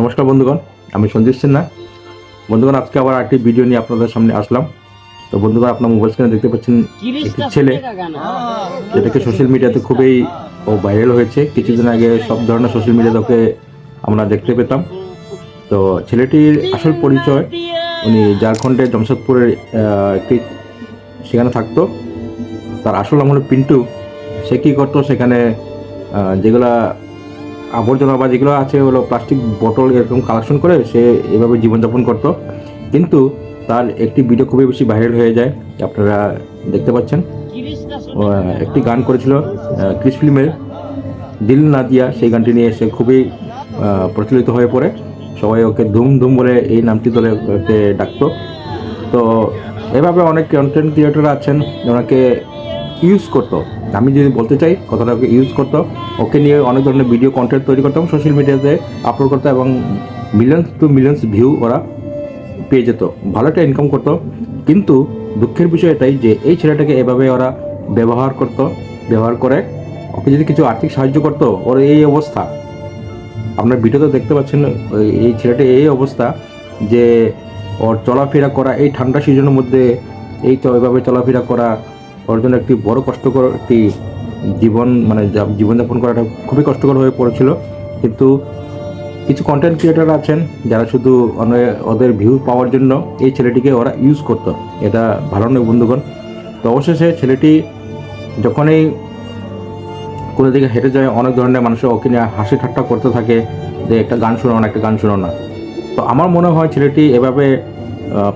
নমস্কার বন্ধুগণ, আমি সঞ্জীব সিনহা। বন্ধুগণ, আজকে আবার একটি ভিডিও নিয়ে আপনাদের সামনে আসলাম। তো বন্ধুগণ, আপনার মোবাইল স্ক্রিনে দেখতে পাচ্ছেন একটি ছেলে, যেটাকে সোশ্যাল মিডিয়াতে খুবই ভাইরাল হয়েছে। কিছুদিন আগে সব ধরনের সোশ্যাল মিডিয়াতে ওকে আমরা দেখতে পেতাম। তো ছেলেটির আসল পরিচয়, উনি ঝাড়খণ্ডের জামশেদপুরের একটি সেখানে থাকতো। তার আসল নাম হলো পিন্টু। সে কী করতো, সেখানে যেগুলা আবর্জনা বা যেগুলো আছে ওগুলো প্লাস্টিক বোতল এরকম কালেকশন করে সে এভাবে জীবনযাপন করতো। কিন্তু তার একটি ভিডিও খুবই বেশি ভাইরাল হয়ে যায়, আপনারা দেখতে পাচ্ছেন। একটি গান করেছিল ক্রিস ফিল্মের দিল না দিয়া, সেই গানটি নিয়ে সে খুবই প্রচলিত হয়ে পড়ে। সবাই ওকে ধুম ধুম বলে এই নামটি ধরে ওকে ডাকতো। তো এভাবে অনেক কন্টেন্ট ক্রিয়েটর আছেন ওনাকে ইউজ করতো। আমি যদি বলতে চাই কথাটা, ওকে ইউজ করতো, ওকে নিয়ে অনেক ধরনের ভিডিও কন্টেন্ট তৈরি করতাম, সোশ্যাল মিডিয়াতে আপলোড করতো এবং মিলিয়ন্স টু মিলিয়ন্স ভিউ ওরা পেয়ে যেত, ভালো একটা ইনকাম করতো। কিন্তু দুঃখের বিষয় এটাই যে এই ছেলেটাকে এভাবে ওরা ব্যবহার করে ওকে যদি কিছু আর্থিক সাহায্য করতো, ওর এই অবস্থা। আপনার ভিডিওতে দেখতে পাচ্ছেন এই ছেলেটা এই অবস্থা যে ওর চলাফেরা করা এই ঠান্ডা সিজনের মধ্যে, এই তো এভাবে চলাফেরা করা ওর জন্য একটি বড় কষ্টকর একটি জীবনযাপন করাটা খুবই কষ্টকর হয়ে পড়েছিল। কিন্তু কিছু কন্টেন্ট ক্রিয়েটার আছেন যারা শুধু ওদের ভিউ পাওয়ার জন্য এই ছেলেটিকে ওরা ইউজ করতো। এটা ভালো নয় বন্ধুগণ। তো অবশেষে ছেলেটি যখনই কোনো দিকে হেঁটে যায়, অনেক ধরনের মানুষ ওকে নিয়ে হাসি ঠাট্টা করতে থাকে যে একটা গান শোনো না, একটা গান শোনো না। তো আমার মনে হয় ছেলেটি এভাবে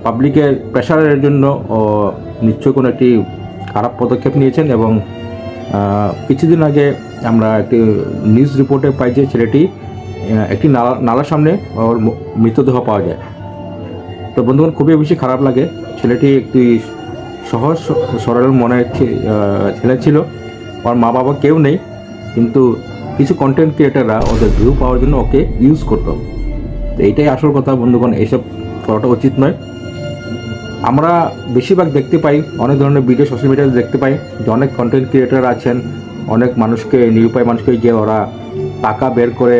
পাবলিকের প্রেশারের জন্য নিশ্চয় কোনো একটি খারাপ পদক্ষেপ নিয়েছেন। এবং কিছুদিন আগে আমরা একটি নিউজ রিপোর্টে পাই যে ছেলেটি একটি নালার সামনে ওর মৃতদেহ পাওয়া যায়। তো বন্ধুগণ, খুবই বেশি খারাপ লাগে। ছেলেটি একটি সহজ সরল মনের ছেলে ছিল, ওর মা বাবা কেউ নেই, কিন্তু কিছু কন্টেন্ট ক্রিয়েটাররা ওদের ভিউ পাওয়ার জন্য ওকে ইউজ করতো। তো এইটাই আসল কথা বন্ধুগণ, এইসব করাটা উচিত নয়। আমরা বেশিরভাগ দেখতে পাই, অনেক ধরনের ভিডিও সোশ্যাল মিডিয়াতে দেখতে পাই যে অনেক কন্টেন্ট ক্রিয়েটার আছেন, অনেক মানুষকে, নিরুপায় মানুষকে যে ওরা টাকা বের করে,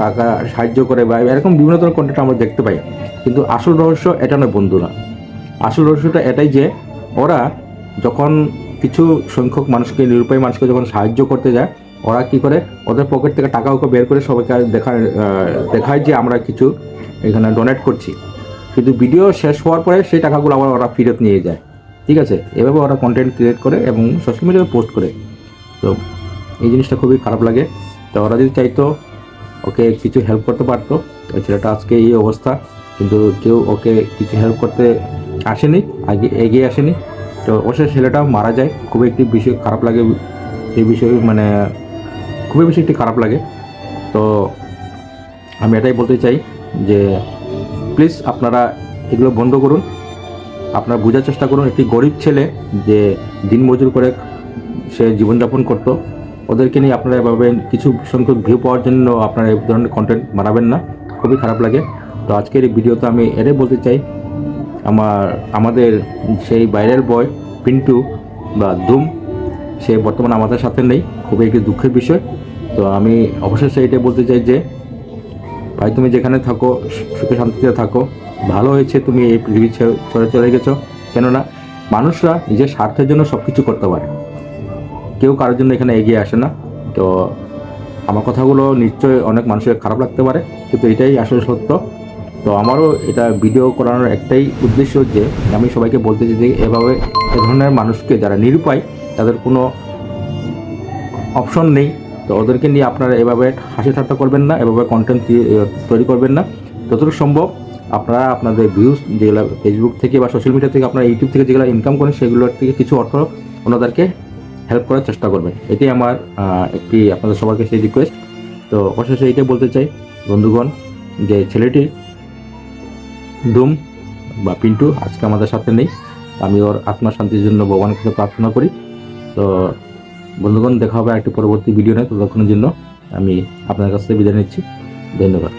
টাকা সাহায্য করে, বা এরকম বিভিন্ন ধরনের কন্টেন্ট আমরা দেখতে পাই। কিন্তু আসল রহস্য এটা নয় বন্ধুরা। আসল রহস্যটা এটাই যে ওরা যখন কিছু সংখ্যক মানুষকে, নিরুপায় মানুষকে যখন সাহায্য করতে যায়, ওরা কি করে, ওদের পকেট থেকে টাকা ওকে বের করে সবাইকে দেখায় যে আমরা কিছু এখানে ডোনেট করছি। কিন্তু ভিডিও শেষ হওয়ার পরে সেই টাকাগুলো আবার ওরা ফেরত নিয়ে যায়। ঠিক আছে, এভাবে ওরা কন্টেন্ট ক্রিয়েট করে এবং সোশ্যাল মিডিয়ায় পোস্ট করে। তো এই জিনিসটা খুবই খারাপ লাগে। তো ওরা যদি চাইতো ওকে কিছু হেল্প করতে পারতো, ওই ছেলেটা আজকে এই অবস্থা, কিন্তু কেউ ওকে কিছু হেল্প করতে আসেনি, এগিয়ে আসেনি। তো অবশ্যই ছেলেটা মারা যায়, খুবই একটি বিষয় খারাপ লাগে। এই বিষয়ে খুবই বেশি একটি খারাপ লাগে। তো আমি এটাই বলতে চাই যে প্লিজ আপনারা এগুলো বন্ধ করুন। আপনারা বোঝার চেষ্টা করুন, একটি গরিব ছেলে যে দিনমজুর করে সে জীবনযাপন করতো, ওদেরকে নিয়ে আপনারা এভাবে কিছু সংখ্যক ভিউ পাওয়ার জন্য আপনারা এই ধরনের কন্টেন্ট বানাবেন না, খুবই খারাপ লাগে। তো আজকের এই ভিডিওতে আমি এটাই বলতে চাই, আমাদের সেই ভাইরাল বয় পিন্টু বা ধুম, সে বর্তমানে আমাদের সাথে নেই, খুবই একটি দুঃখের বিষয়। তো আমি অবশেষে এটাই বলতে চাই যে ভাই, তুমি যেখানে থাকো সুখে শান্তিতে থাকো। ভালো হয়েছে তুমি এই পৃথিবী ছেড়ে চলে গেছো, কেননা মানুষরা নিজের স্বার্থের জন্য সব কিছু করতে পারে, কেউ কারোর জন্য এখানে এগিয়ে আসে না। তো আমার কথাগুলো নিশ্চয়ই অনেক মানুষের খারাপ লাগতে পারে, কিন্তু এটাই আসলে সত্য। তো আমারও এটা ভিডিও করানোর একটাই উদ্দেশ্য যে আমি সবাইকে বলতে চাই যে এভাবে এ ধরনের মানুষকে, যারা নিরুপায়, তাদের কোনো অপশন নেই, তো ওদেরকে নিয়ে আপনারা এভাবে হাসি ঠাট্টা করবেন না, এভাবে কন্টেন্ট তৈরি করবেন না। যতটুকু সম্ভব আপনারা আপনাদের ভিউজ যেগুলো ফেসবুক থেকে বা সোশ্যাল মিডিয়া থেকে, আপনারা ইউটিউব থেকে যেগুলো ইনকাম করেন, সেগুলোর থেকে কিছু অর্থ ওনাদেরকে হেল্প করার চেষ্টা করবেন। এটাই আমার একটি আপনাদের সবার কাছে রিকোয়েস্ট। তো অবশেষে এইটাই বলতে চাই বন্ধুগণ, যে ছেলেটি ধুম বা পিন্টু আজকে আমাদের সাথে নেই। আমি ওর আত্মার শান্তির জন্য ভগবানের কাছে প্রার্থনা করি। তো বন্ধুগণ, দেখা হবে একটি পরবর্তী ভিডিও নিয়ে। ততক্ষণের জন্য আমি আপনার কাছ থেকে বিদায় নিচ্ছি। ধন্যবাদ।